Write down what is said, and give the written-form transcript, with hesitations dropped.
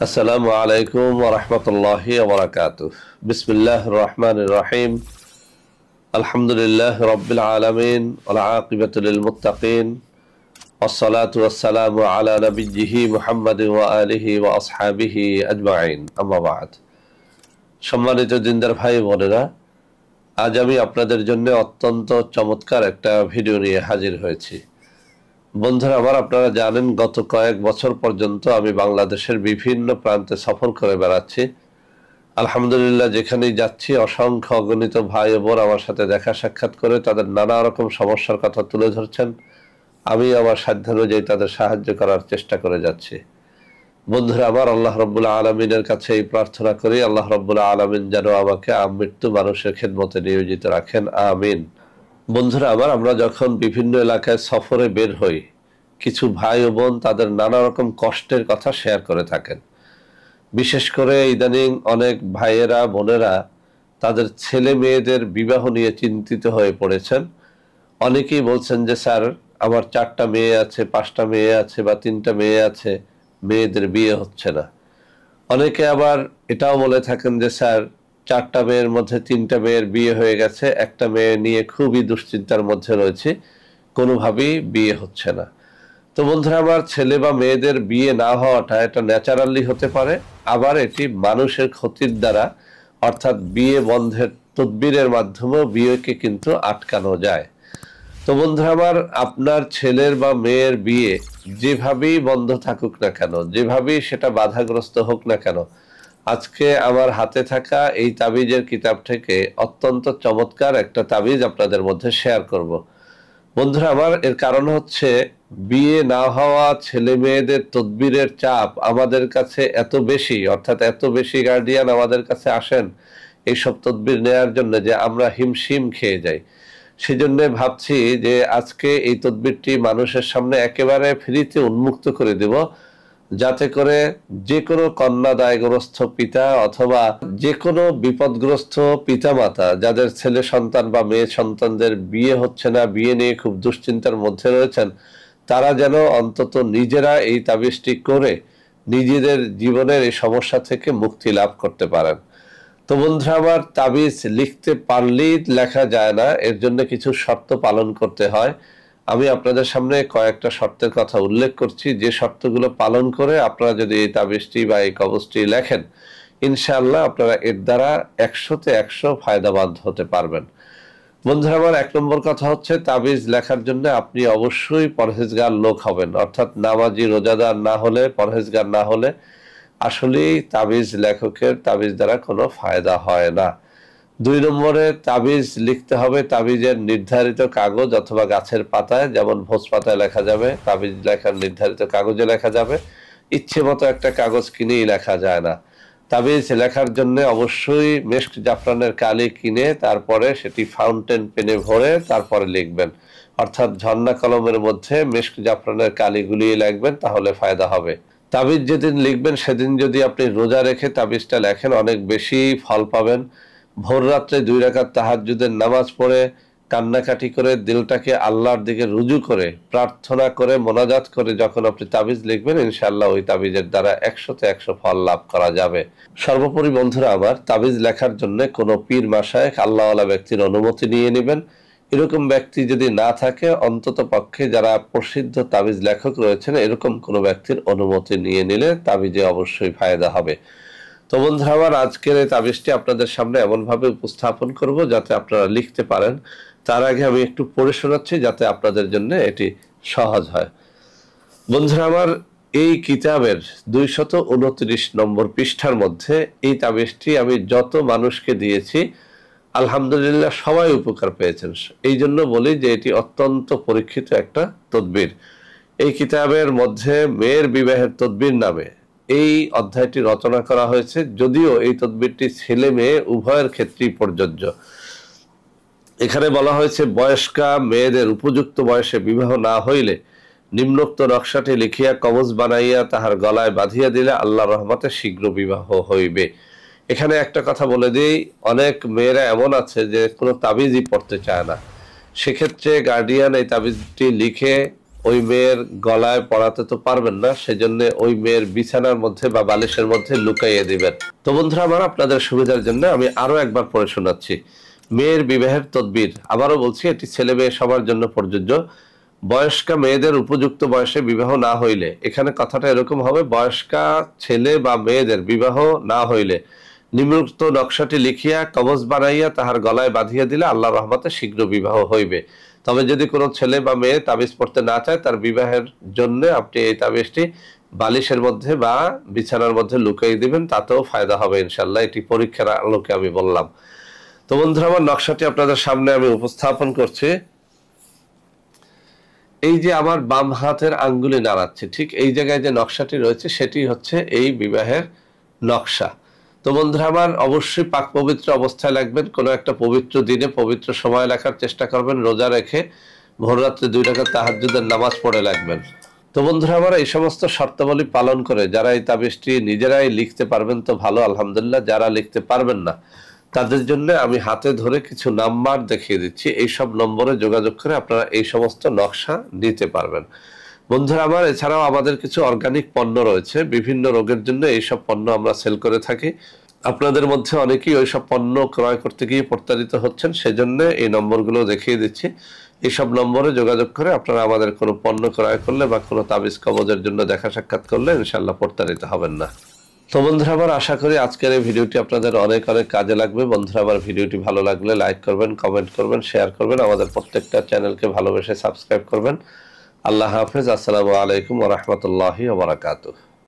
আসসালামু আলাইকুম ওয়া রাহমাতুল্লাহি ওয়া বারাকাতুহু। বিসমিল্লাহির রহমানির রহিম। আলহামদুলিল্লাহি রাব্বিল আলামিন ওয়াল আকিবাতু লিল মুত্তাকিন ওয়াসসালাতু ওয়াসসালামু আলা নাবিয়্যিহি মুহাম্মাদিন ওয়া আলিহি ওয়া আসহাবিহি আজমাইন। আম্মা বা'দ। সম্মানিত দিনদার ভাই বোনেরা, আজ আমি আপনাদের জন্য অত্যন্ত চমৎকার একটা ভিডিও নিয়ে হাজির হয়েছি। বন্ধুরা আমার, আপনারা জানেন গত কয়েক বছর পর্যন্ত আমি বাংলাদেশের বিভিন্ন প্রান্তে সফর করে বেড়াচ্ছি। আলহামদুলিল্লাহ, যেখানেই যাচ্ছি অসংখ্য অগণিত ভাই ও বোন আমার সাথে দেখা সাক্ষাৎ করে তাদের নানা রকম সমস্যার কথা তুলে ধরছেন। আমি আমার সাধ্যানুযায়ী তাদের সাহায্য করার চেষ্টা করে যাচ্ছি। বন্ধুরা আমার, আল্লাহ রাব্বুল আলামিনের কাছে এই প্রার্থনা করি, আল্লাহ রাব্বুল আলামিন যেন আমাকে আমৃত্যু মানুষের খেদমতে নিয়োজিত রাখেন, আমিন। বন্ধুরা আমার, আমরা যখন বিভিন্ন এলাকায় সফরে বের হই, কিছু ভাই ও বোন তাদের নানা রকম কষ্টের কথা শেয়ার করে থাকেন। বিশেষ করে ইদানিং অনেক ভাইয়েরা বোনেরা তাদের ছেলে মেয়েদের বিবাহ নিয়ে চিন্তিত হয়ে পড়েছেন। অনেকেই বলছেন যে স্যার, আমার 4টা মেয়ে আছে, 5টা মেয়ে আছে বা 3টা মেয়ে আছে, মেয়েদের বিয়ে হচ্ছে না। অনেকে আবার এটাও বলে থাকেন যে স্যার, 4টা মেয়ের মধ্যে 3টা মেয়ের বিয়ে হয়ে গেছে, একটা মেয়ে নিয়ে খুবই দুশ্চিন্তার মধ্যে রয়েছে, কোনোভাবেই বিয়ে হচ্ছে না। তো বন্ধুরা আমার, ছেলে বা মেয়েদের বিয়ে না হওয়াটা এটা ন্যাচারালি হতে পারে, আবার এটি মানুষের ক্ষতির দ্বারা অর্থাৎ বিয়ে বন্ধের তদবিরের মাধ্যমেও বিয়েকে কিন্তু আটকানো যায়। তো বন্ধুরা আমার, আপনার ছেলের বা মেয়ের বিয়ে যেভাবেই বন্ধ থাকুক না কেন, যেভাবেই সেটা বাধাগ্রস্ত হোক না কেন, আজকে আমার হাতে থাকা এই তাবিজের কিতাব থেকে অত্যন্ত চমৎকার একটা তাবিজ আপনাদের মধ্যে শেয়ার করব। বন্ধুরা আমার, এর কারণ হচ্ছে বিয়ে না হওয়া ছেলে মেয়েদের তদবিরের চাপ আমাদের কাছে এত বেশি, অর্থাৎ এত বেশি গার্ডিয়ান আমাদের কাছে আসেন এইসব তদবির নেওয়ার জন্য যে আমরা হিমশিম খেয়ে যাই। সেজন্য ভাবছি যে আজকে এই তদবিরটি মানুষের সামনে একেবারে ফ্রিতে উন্মুক্ত করে দেব, যাতে করে যে কোনো কন্যা দায়গ্রস্ত পিতা অথবা যে কোনো বিপদগ্রস্ত পিতামাতা যাদের ছেলে সন্তান বা মেয়ে সন্তানদের বিয়ে হচ্ছে না, বিয়ে নিয়ে খুব দুশ্চিন্তার মধ্যে রয়েছেন, তারা যেন অন্তত নিজেরা এই তাবিজটি করে নিজেদের জীবনের এই সমস্যা থেকে মুক্তি লাভ করতে পারেন। তো বন্ধুরা আমার, তাবিজ লিখতে পারলেই লেখা যায় না, এর জন্য কিছু শর্ত পালন করতে হয়। আমি আপনাদের সামনে কয়েকটা শর্তের কথা উল্লেখ করছি, যে শর্তগুলো পালন করে আপনারা যদি এই তাবিজটি বা এই কবজটি লেখেন, ইনশাআল্লাহ আপনারা এর দ্বারা 100তে 100 ফায়দাবাদ হতে পারবেন। বন্ধুরা আমার, 1 নম্বর কথা হচ্ছে, তাবিজ লেখার জন্য আপনি অবশ্যই পরহেজগার লোক হবেন, অর্থাৎ নামাজি রোজাদার না হলে, পরহেজগার না হলে আসলেই তাবিজ লেখকের তাবিজ দ্বারা কোনো ফায়দা হয় না। 2 নম্বরে, তাবিজ লিখতে হবে তাবিজের নির্ধারিত কাগজ অথবা গাছের পাতায়, যেমন ভোজ পাতায় লেখা যাবে, তাবিজ লেখার নির্ধারিত কাগজে লেখা যাবে। ইচ্ছে মতো একটা কাগজ কিনেই লেখা যায় না। তাবিজ লেখার জন্য অবশ্যই মেস্ক জাফরানের কালি কিনে তারপরে সেটি ফাউন্টেন পেনে ভরে তারপরে লিখবেন, অর্থাৎ ঝর্ণা কলমের মধ্যে মেস্ক জাফরানের কালি গুলিয়ে লিখবেন, তাহলে ফায়দা হবে। তাবিজ যেদিন লিখবেন সেদিন যদি আপনি রোজা রেখে তাবিজটা লেখেন, অনেক বেশি ফল পাবেন। ভোর রাত্রে 2 রাকাত তাহাজ্জুদের নামাজ পড়ে কান্নাকাটি করে দিলটাকে আল্লাহর দিকে রুজু করে প্রার্থনা করে মোনাজাত করে যখন আপনি তাবিজ লিখবেন, ইনশাআল্লাহ ওই তাবিজের দ্বারা 100তে 100 ফল লাভ করা যাবে। সর্বোপরি বন্ধুরা আমার, তাবিজ লেখার জন্য কোনো পীর মাশায়েখ আল্লাহওয়ালা ব্যক্তির অনুমতি নিয়ে নেবেন। এরকম ব্যক্তি যদি না থাকে, অন্তত পক্ষে যারা প্রসিদ্ধ তাবিজ লেখক রয়েছেন এরকম কোনো ব্যক্তির অনুমতি নিয়ে নিলে তাবিজে অবশ্যই ফায়দা হবে। তো বন্ধুরা আমার, আজকের এই তাবিজটি আপনাদের সামনে এমনভাবে উপস্থাপন করব যাতে আপনারা লিখতে পারেন। তার আগে আমি একটু পড়ে শোনাচ্ছি যাতে আপনাদের জন্য এটি সহজ হয়। বন্ধুরা আমার, এই কিতাবের 229 নম্বর পৃষ্ঠার মধ্যে এই তাবিজটি আমি যত মানুষকে দিয়েছি, আলহামদুলিল্লাহ সবাই উপকার পেয়েছেন। এই জন্য বলি যে এটি অত্যন্ত পরীক্ষিত একটা তদবির। এই কিতাবের মধ্যে মেয়ের বিবাহের তদবির নামে এই অধ্যায়টি রচনা করা হয়েছে, যদিও এই তদবিরটি ছেলে মেয়ে উভয়ের ক্ষেত্রেই প্রযোজ্য। এখানে বলা হয়েছে, বয়স্কা মেয়েদের উপযুক্ত বয়সে বিবাহ না হইলে নিম্নোক্ত নকশাটি লিখিয়া কবজ বানাইয়া তাহার গলায় বাঁধিয়া দিলে আল্লাহর রহমতে শীঘ্র বিবাহ হইবে। এখানে একটা কথা বলে দিই, অনেক মেয়েরা এমন আছে যে কোনো তাবিজই পড়তে চায় না। সেক্ষেত্রে গার্ডিয়ান এই তাবিজটি লিখে ওই মেয়ের গলায় পড়াতে তো পারবেন না, সেজন্য ওই মেয়ের বিছানার মধ্যে বা বালিশের মধ্যে লুকাইয়ে দিবেন। তো বন্ধুরা আমার, আপনাদের সুবিধার জন্য আমি আরো একবার পড়ে শোনাচ্ছি। মেয়ের বিবাহের তদবির, আবারও বলছি, এটি ছেলে মেয়ে সবার জন্য প্রযোজ্য। বয়স্কা মেয়েদের উপযুক্ত বয়সে বিবাহ না হইলে, এখানে কথাটা এরকম হবে, বয়স্কা ছেলে বা মেয়েদের বিবাহ না হইলে নিম্নোক্ত নকশাটি লিখিয়া কবজ বানাইয়া তাহার গলায় বাঁধিয়া দিলে আল্লাহর রহমতে শীঘ্র বিবাহ হইবে। তবে যদি কোনো ছেলে বা মেয়ে তাবিজ পড়তে না চায়, তার বিবাহের জন্য আপনি এই তাবিজটি বালিশের মধ্যে বা বিছানার মধ্যে লুকিয়ে দিবেন, তাতেও ফায়দা হবে ইনশাল্লাহ। এটি পরীক্ষার আলোকে আমি বললাম। তো বন্ধুরা আমার, নকশাটি আপনাদের সামনে আমি উপস্থাপন করছি। এই যে আমার বাম হাতের আঙ্গুলি নাড়াচ্ছে, ঠিক এই জায়গায় যে নকশাটি রয়েছে সেটি হচ্ছে এই বিবাহের নকশা। তো বন্ধুরা আমার, অবশ্যই পাক পবিত্র অবস্থায় লাগবেন। কোনো একটা পবিত্র দিনে পবিত্র সময় লেখার চেষ্টা করবেন, রোজা রেখে ভোররাত্রে 2 রাকাত তাহাজ্জুদের নামাজ পড়ে লাগবেন। তো বন্ধুরা আমার, এই সমস্ত শর্তাবলী পালন করে যারা এই তাবিজটি নিজেরাই লিখতে পারবেন তো ভালো, আলহামদুলিল্লাহ। যারা লিখতে পারবেন না, তাদের জন্য আমি হাতে ধরে কিছু নাম্বার দেখিয়ে দিচ্ছি। এই সব নম্বরে যোগাযোগ করে আপনারা এই সমস্ত নকশা নিতে পারবেন। বন্ধুরা আমার, এছাড়াও আমাদের কিছু অর্গানিক পণ্য রয়েছে, বিভিন্ন রোগের জন্য এইসব পণ্য আমরা সেল করে থাকি। আপনাদের মধ্যে অনেকেই ওইসব পণ্য ক্রয় করতে গিয়ে প্রতারিত হচ্ছেন, সেজন্য এই নম্বরগুলো দেখিয়ে দিচ্ছি। এইসব নম্বরে যোগাযোগ করে আপনারা আমাদের কোনো পণ্য ক্রয় করলে বা কোনো তাবিজ কবজের জন্য দেখা সাক্ষাৎ করলে ইনশাল্লাহ প্রতারিত হবেন না। তো বন্ধুরা আমার, আশা করি আজকের এই ভিডিওটি আপনাদের অনেক অনেক কাজে লাগবে। বন্ধুরা আমার, ভিডিওটি ভালো লাগলে লাইক করবেন, কমেন্ট করবেন, শেয়ার করবেন, আমাদের প্রত্যেকটা চ্যানেলকে ভালোবেসে সাবস্ক্রাইব করবেন। আল্লাহ হাফেজ। আসসালামু আলাইকুম ওয়া রাহমাতুল্লাহি ওয়া বারাকাতুহু।